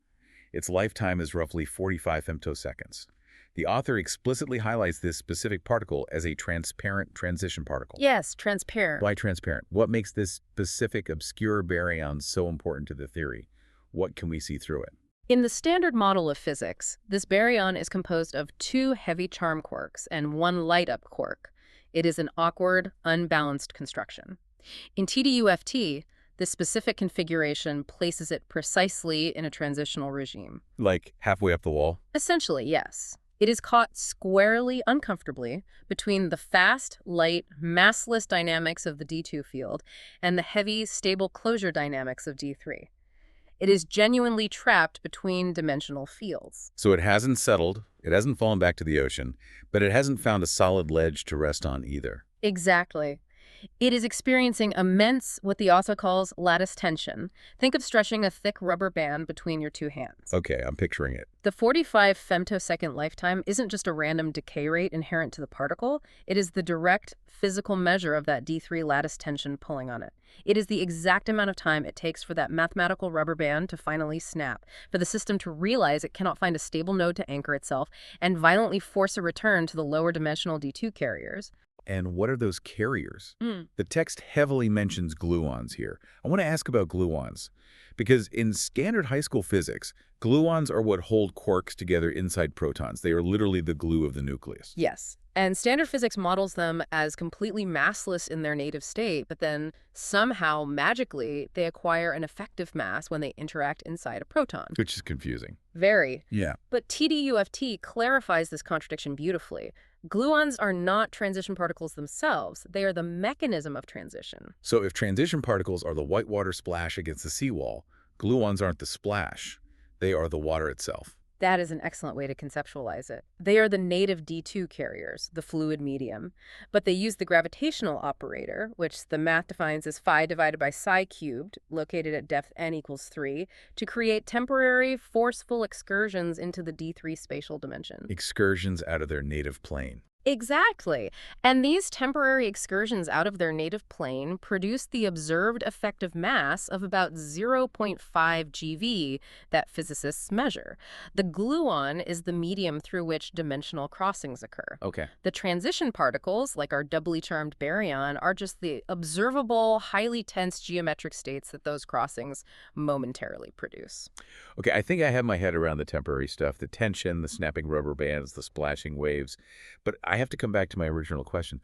Its lifetime is roughly 45 femtoseconds. The author explicitly highlights this specific particle as a transparent transition particle. Yes, transparent. Why transparent? What makes this specific obscure baryon so important to the theory? What can we see through it? In the standard model of physics, this baryon is composed of 2 heavy charm quarks and 1 light-up quark. It is an awkward, unbalanced construction. In TDUFT, this specific configuration places it precisely in a transitional regime. Like halfway up the wall? Essentially, yes. It is caught squarely, uncomfortably, between the fast, light, massless dynamics of the D2 field and the heavy, stable closure dynamics of D3. It is genuinely trapped between dimensional fields. So it hasn't settled, it hasn't fallen back to the ocean, but it hasn't found a solid ledge to rest on either. Exactly. It is experiencing immense, what the author calls lattice tension. Think of stretching a thick rubber band between your 2 hands. Okay, I'm picturing it. The 45 femtosecond lifetime isn't just a random decay rate inherent to the particle. It is the direct physical measure of that D3 lattice tension pulling on it. It is the exact amount of time it takes for that mathematical rubber band to finally snap, for the system to realize it cannot find a stable node to anchor itself, and violently force a return to the lower dimensional D2 carriers. And what are those carriers? The text heavily mentions gluons here. I want to ask about gluons, because in standard high school physics, gluons are what hold quarks together inside protons. They are literally the glue of the nucleus. Yes. And standard physics models them as completely massless in their native state, but then somehow, magically, they acquire an effective mass when they interact inside a proton. Which is confusing. Very. Yeah. But TDUFT clarifies this contradiction beautifully. Gluons are not transition particles themselves. They are the mechanism of transition. So if transition particles are the whitewater splash against the seawall, gluons aren't the splash. They are the water itself. That is an excellent way to conceptualize it. They are the native D2 carriers, the fluid medium, but they use the gravitational operator, which the math defines as phi divided by psi cubed, located at depth n equals 3, to create temporary, forceful excursions into the D3 spatial dimension. Excursions out of their native plane. Exactly. And these temporary excursions out of their native plane produce the observed effective mass of about 0.5 GeV that physicists measure. The gluon is the medium through which dimensional crossings occur. Okay. The transition particles, like our doubly charmed baryon, are just the observable, highly tense geometric states that those crossings momentarily produce. Okay, I think I have my head around the temporary stuff, the tension, the snapping rubber bands, the splashing waves. But I have to come back to my original question.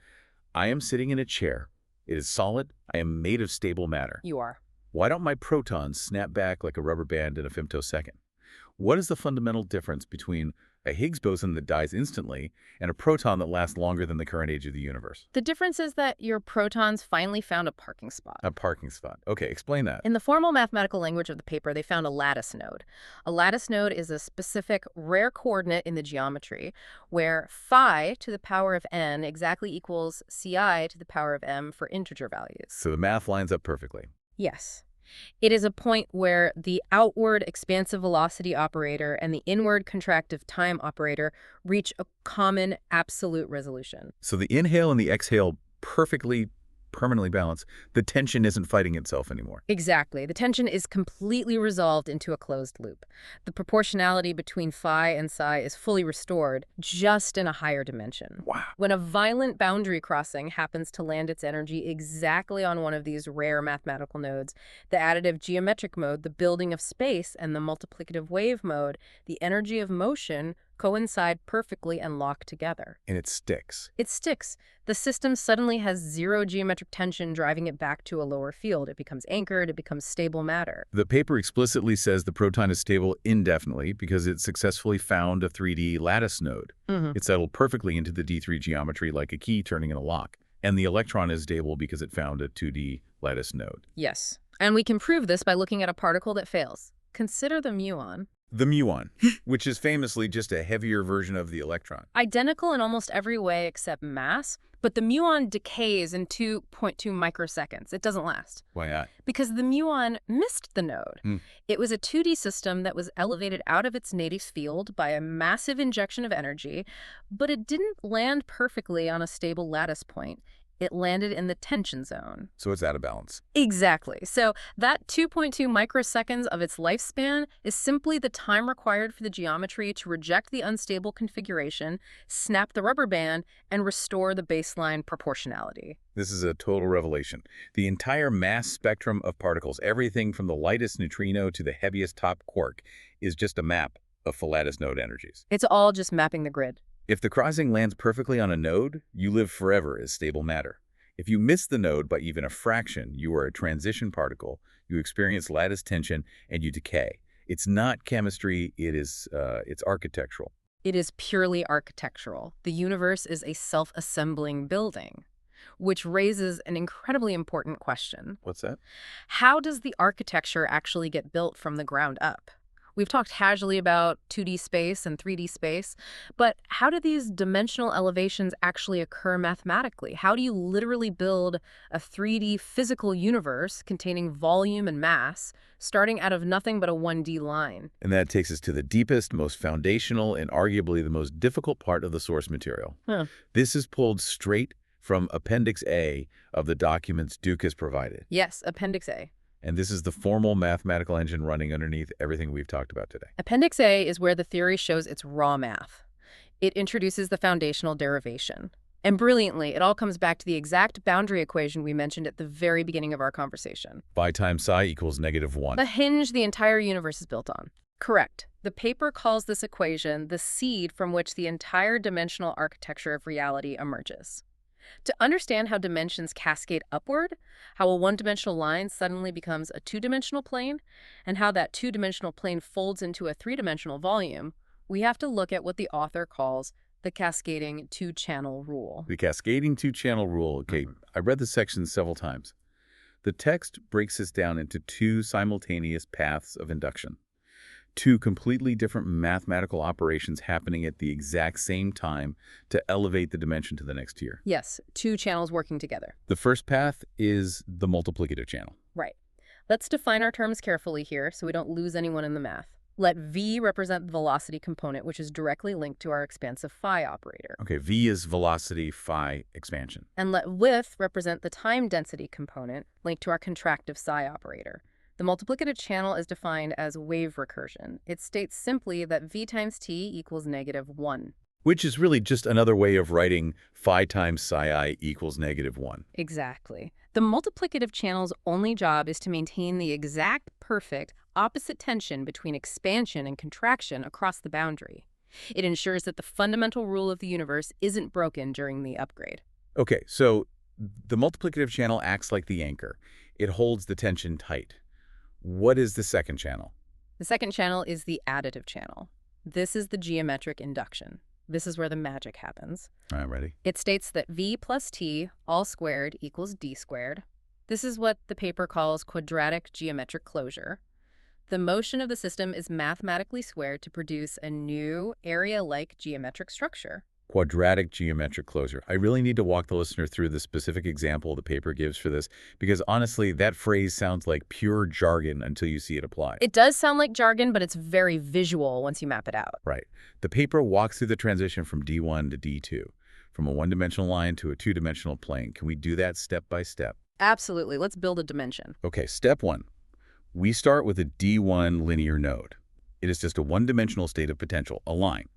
I am sitting in a chair. It is solid. I am made of stable matter. You are. Why don't my protons snap back like a rubber band in a femtosecond? What is the fundamental difference between a Higgs boson that dies instantly and a proton that lasts longer than the current age of the universe? The difference is that your protons finally found a parking spot. A parking spot. Okay, explain that. In the formal mathematical language of the paper, they found a lattice node. A lattice node is a specific rare coordinate in the geometry where phi to the power of n exactly equals ci to the power of m for integer values. So the math lines up perfectly. Yes. It is a point where the outward expansive velocity operator and the inward contractive time operator reach a common absolute resolution. So the inhale and the exhale perfectly, permanently balanced. The tension isn't fighting itself anymore. Exactly. The tension is completely resolved into a closed loop. The proportionality between phi and psi is fully restored, just in a higher dimension. Wow. When a violent boundary crossing happens to land its energy exactly on one of these rare mathematical nodes, the additive geometric mode, the building of space, and the multiplicative wave mode, the energy of motion coincide perfectly and lock together. And it sticks. It sticks. The system suddenly has zero geometric tension driving it back to a lower field. It becomes anchored, it becomes stable matter. The paper explicitly says the proton is stable indefinitely because it successfully found a 3D lattice node. It settled perfectly into the D3 geometry like a key turning in a lock. And the electron is stable because it found a 2D lattice node. Yes. And we can prove this by looking at a particle that fails. Consider the muon. The muon, which is famously just a heavier version of the electron. Identical in almost every way except mass, but the muon decays in 2.2 microseconds. It doesn't last. Why not? Because the muon missed the node. It was a 2D system that was elevated out of its native field by a massive injection of energy, but it didn't land perfectly on a stable lattice point. It landed in the tension zone. So it's out of balance. Exactly. So that 2.2 microseconds of its lifespan is simply the time required for the geometry to reject the unstable configuration, snap the rubber band, and restore the baseline proportionality. This is a total revelation. The entire mass spectrum of particles, everything from the lightest neutrino to the heaviest top quark, is just a map of full lattice node energies. It's all just mapping the grid. If the crossing lands perfectly on a node, you live forever as stable matter. If you miss the node by even a fraction, you are a transition particle, you experience lattice tension, and you decay. It's not chemistry, it's architectural. It is purely architectural. The universe is a self-assembling building, which raises an incredibly important question. What's that? How does the architecture actually get built from the ground up? We've talked casually about 2D space and 3D space, but how do these dimensional elevations actually occur mathematically? How do you literally build a 3D physical universe containing volume and mass, starting out of nothing but a 1D line? And that takes us to the deepest, most foundational, and arguably the most difficult part of the source material. This is pulled straight from Appendix A of the documents Duke has provided. Yes, Appendix A. And this is the formal mathematical engine running underneath everything we've talked about today. Appendix A is where the theory shows its raw math. It introduces the foundational derivation. And brilliantly, it all comes back to the exact boundary equation we mentioned at the very beginning of our conversation. Phi times psi equals -1. The hinge the entire universe is built on. Correct. The paper calls this equation the seed from which the entire dimensional architecture of reality emerges. To understand how dimensions cascade upward, how a one-dimensional line suddenly becomes a two-dimensional plane, and how that two-dimensional plane folds into a three-dimensional volume, we have to look at what the author calls the cascading two-channel rule. The cascading two-channel rule. Okay, I read this section several times. The text breaks this down into two simultaneous paths of induction. Two completely different mathematical operations happening at the exact same time to elevate the dimension to the next tier. Yes, two channels working together. The first path is the multiplicative channel. Right. Let's define our terms carefully here so we don't lose anyone in the math. Let V represent the velocity component, which is directly linked to our expansive phi operator. Okay, V is velocity, phi expansion. And let width represent the time density component linked to our contractive psi operator. The multiplicative channel is defined as wave recursion. It states simply that V times T equals -1. Which is really just another way of writing phi times psi I equals -1. Exactly. The multiplicative channel's only job is to maintain the exact perfect opposite tension between expansion and contraction across the boundary. It ensures that the fundamental rule of the universe isn't broken during the upgrade. Okay, so the multiplicative channel acts like the anchor. It holds the tension tight. What is the second channel? The second channel is the additive channel. This is the geometric induction. This is where the magic happens. All right, ready? It states that V plus T all squared equals D squared. This is what the paper calls quadratic geometric closure. The motion of the system is mathematically squared to produce a new area-like geometric structure. Quadratic geometric closure. I really need to walk the listener through the specific example the paper gives for this, because honestly, that phrase sounds like pure jargon until you see it applied. It does sound like jargon, but it's very visual once you map it out. Right. The paper walks through the transition from D1 to D2, from a one-dimensional line to a two-dimensional plane. Can we do that step by step? Absolutely. Let's build a dimension. Okay, step one. We start with a D1 linear node. It is just a one-dimensional state of potential, a line.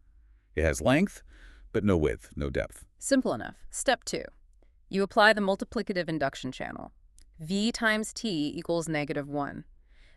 It has length, but no width, no depth. Simple enough. Step 2. You apply the multiplicative induction channel. V times T equals -1.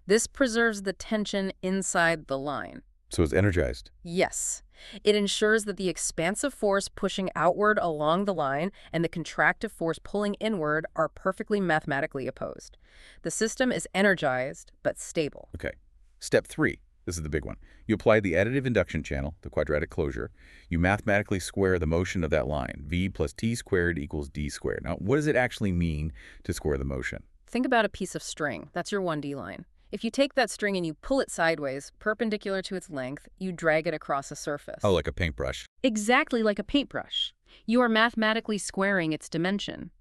This preserves the tension inside the line. So it's energized. Yes. It ensures that the expansive force pushing outward along the line and the contractive force pulling inward are perfectly mathematically opposed. The system is energized, but stable. Okay. Step 3. This is the big one. You apply the additive induction channel, the quadratic closure. You mathematically square the motion of that line. V plus T squared equals D squared. Now, what does it actually mean to square the motion? Think about a piece of string. That's your 1D line. If you take that string and you pull it sideways, perpendicular to its length, you drag it across a surface. Oh, like a paintbrush. Exactly like a paintbrush. You are mathematically squaring its dimension.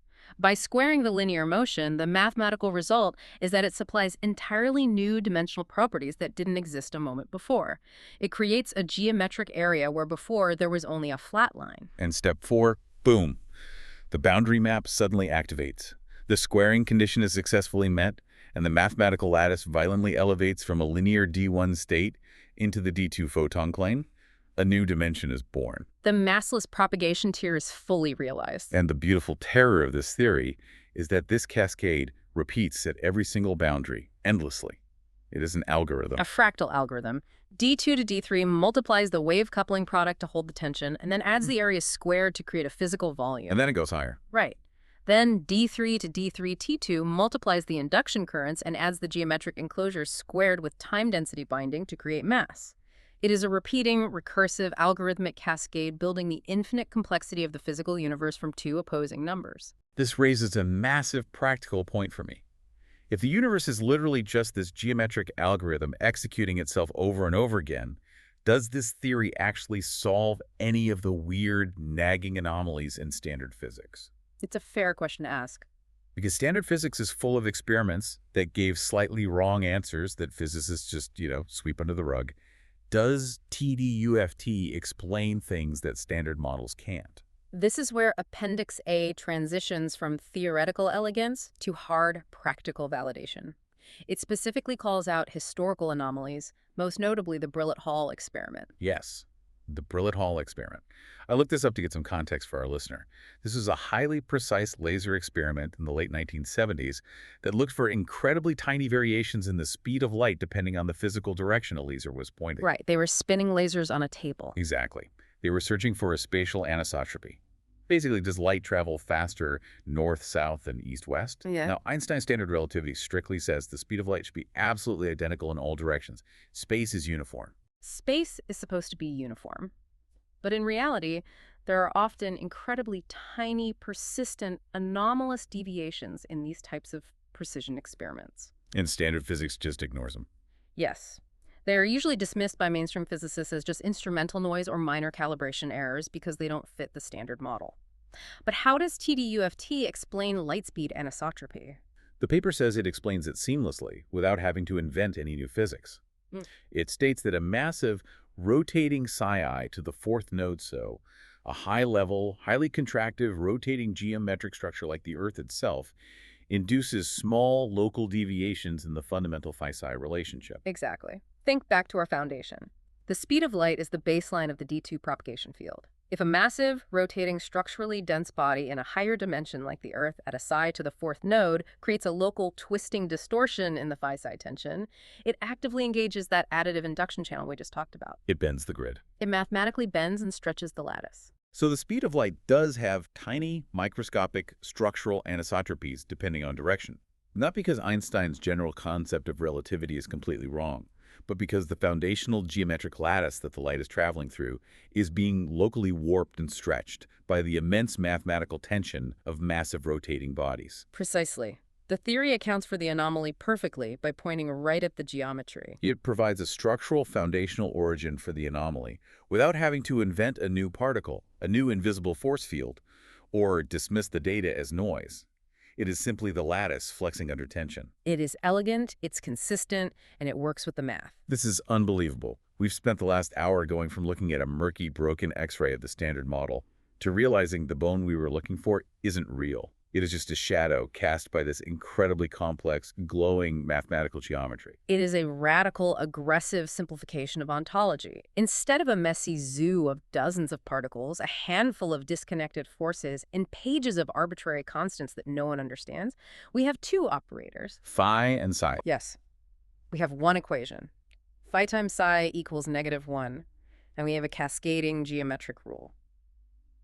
By squaring the linear motion, the mathematical result is that it supplies entirely new dimensional properties that didn't exist a moment before. It creates a geometric area where before there was only a flat line. And step 4, boom. The boundary map suddenly activates. The squaring condition is successfully met, and the mathematical lattice violently elevates from a linear D1 state into the D2 photon plane. A new dimension is born. The massless propagation tier is fully realized. And the beautiful terror of this theory is that this cascade repeats at every single boundary, endlessly. It is an algorithm. A fractal algorithm. D2 to D3 multiplies the wave coupling product to hold the tension, and then adds the area squared to create a physical volume. And then it goes higher. Right. Then D3 to D3 T2 multiplies the induction currents and adds the geometric enclosure squared with time density binding to create mass. It is a repeating, recursive, algorithmic cascade building the infinite complexity of the physical universe from two opposing numbers. This raises a massive practical point for me. If the universe is literally just this geometric algorithm executing itself over and over again, does this theory actually solve any of the weird, nagging anomalies in standard physics? It's a fair question to ask. Because standard physics is full of experiments that gave slightly wrong answers that physicists just, sweep under the rug. Does TDUFT explain things that standard models can't? This is where Appendix A transitions from theoretical elegance to hard, practical validation. It specifically calls out historical anomalies, most notably the Brillat-Hall experiment. Yes, the Brillat-Hall experiment. I looked this up to get some context for our listener. This was a highly precise laser experiment in the late 1970s that looked for incredibly tiny variations in the speed of light depending on the physical direction a laser was pointing. Right, they were spinning lasers on a table. Exactly. They were searching for a spatial anisotropy. Basically, does light travel faster north-south than east-west? Yeah. Now, Einstein's standard relativity strictly says the speed of light should be absolutely identical in all directions. Space is uniform. Space is supposed to be uniform. But in reality, there are often incredibly tiny, persistent, anomalous deviations in these types of precision experiments. And standard physics just ignores them. Yes. They are usually dismissed by mainstream physicists as just instrumental noise or minor calibration errors because they don't fit the standard model. But how does TDUFT explain light speed anisotropy? The paper says it explains it seamlessly without having to invent any new physics. It states that a massive rotating psi to the fourth node, so a high-level, highly contractive, rotating geometric structure like the Earth itself, induces small local deviations in the fundamental phi-psi relationship. Exactly. Think back to our foundation. The speed of light is the baseline of the D2 propagation field. If a massive, rotating, structurally dense body in a higher dimension like the Earth at a psi to the fourth node creates a local twisting distortion in the phi-psi tension, it actively engages that additive induction channel we just talked about. It bends the grid. It mathematically bends and stretches the lattice. So the speed of light does have tiny, microscopic structural anisotropies depending on direction. Not because Einstein's general concept of relativity is completely wrong, but because the foundational geometric lattice that the light is traveling through is being locally warped and stretched by the immense mathematical tension of massive rotating bodies. Precisely. The theory accounts for the anomaly perfectly by pointing right at the geometry. It provides a structural foundational origin for the anomaly without having to invent a new particle, a new invisible force field, or dismiss the data as noise. It is simply the lattice flexing under tension. It is elegant, it's consistent, and it works with the math. This is unbelievable. We've spent the last hour going from looking at a murky, broken X-ray of the standard model to realizing the bone we were looking for isn't real. It is just a shadow cast by this incredibly complex, glowing mathematical geometry. It is a radical, aggressive simplification of ontology. Instead of a messy zoo of dozens of particles, a handful of disconnected forces, and pages of arbitrary constants that no one understands, we have two operators. Phi and psi. Yes. We have one equation. Phi times psi equals -1, and we have a cascading geometric rule.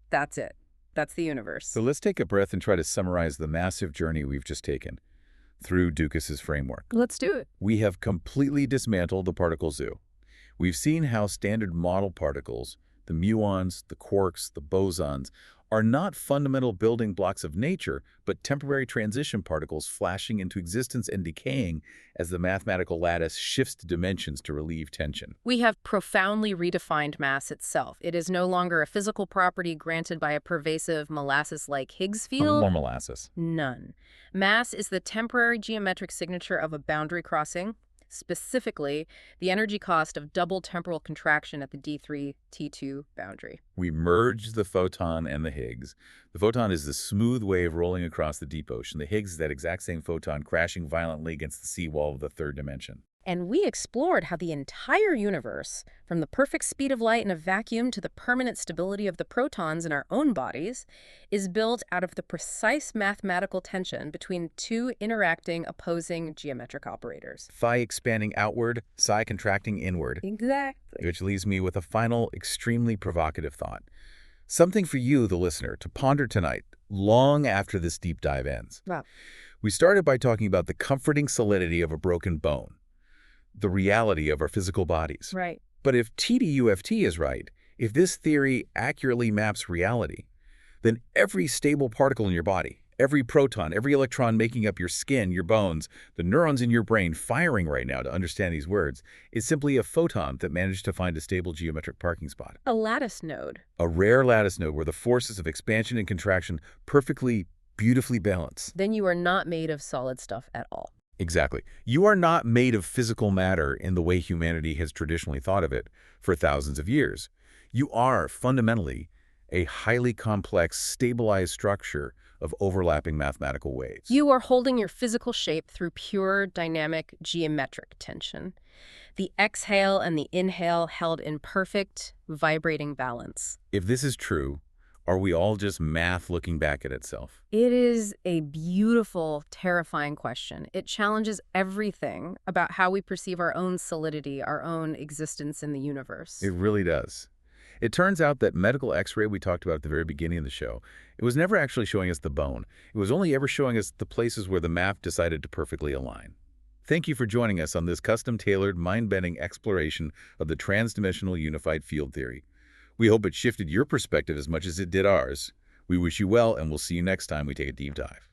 That's it. That's the universe. So let's take a breath and try to summarize the massive journey we've just taken through Ducas's framework. Let's do it. We have completely dismantled the particle zoo. We've seen how standard model particles, the muons, the quarks, the bosons, are not fundamental building blocks of nature, but temporary transition particles flashing into existence and decaying as the mathematical lattice shifts dimensions to relieve tension. We have profoundly redefined mass itself. It is no longer a physical property granted by a pervasive molasses-like Higgs field. More molasses. None. Mass is the temporary geometric signature of a boundary crossing, specifically the energy cost of double temporal contraction at the D3-T2 boundary. We merged the photon and the Higgs. The photon is the smooth wave rolling across the deep ocean. The Higgs is that exact same photon crashing violently against the seawall of the third dimension. And we explored how the entire universe, from the perfect speed of light in a vacuum to the permanent stability of the protons in our own bodies, is built out of the precise mathematical tension between two interacting, opposing geometric operators. Phi expanding outward, psi contracting inward. Exactly. Which leaves me with a final, extremely provocative thought. Something for you, the listener, to ponder tonight, long after this deep dive ends. Wow. We started by talking about the comforting solidity of a broken bone, the reality of our physical bodies. Right. But if TDUFT is right, if this theory accurately maps reality, then every stable particle in your body, every proton, every electron making up your skin, your bones, the neurons in your brain firing right now to understand these words, is simply a photon that managed to find a stable geometric parking spot. A lattice node. A rare lattice node where the forces of expansion and contraction perfectly, beautifully balance. Then you are not made of solid stuff at all. Exactly. You are not made of physical matter in the way humanity has traditionally thought of it for thousands of years. You are fundamentally a highly complex, stabilized structure of overlapping mathematical waves. You are holding your physical shape through pure, dynamic, geometric tension. The exhale and the inhale held in perfect, vibrating balance. If this is true, are we all just math looking back at itself? It is a beautiful, terrifying question. It challenges everything about how we perceive our own solidity, our own existence in the universe. It really does. It turns out that medical X-ray we talked about at the very beginning of the show, it was never actually showing us the bone. It was only ever showing us the places where the math decided to perfectly align. Thank you for joining us on this custom-tailored, mind-bending exploration of the transdimensional unified field theory. We hope it shifted your perspective as much as it did ours. We wish you well, and we'll see you next time we take a deep dive.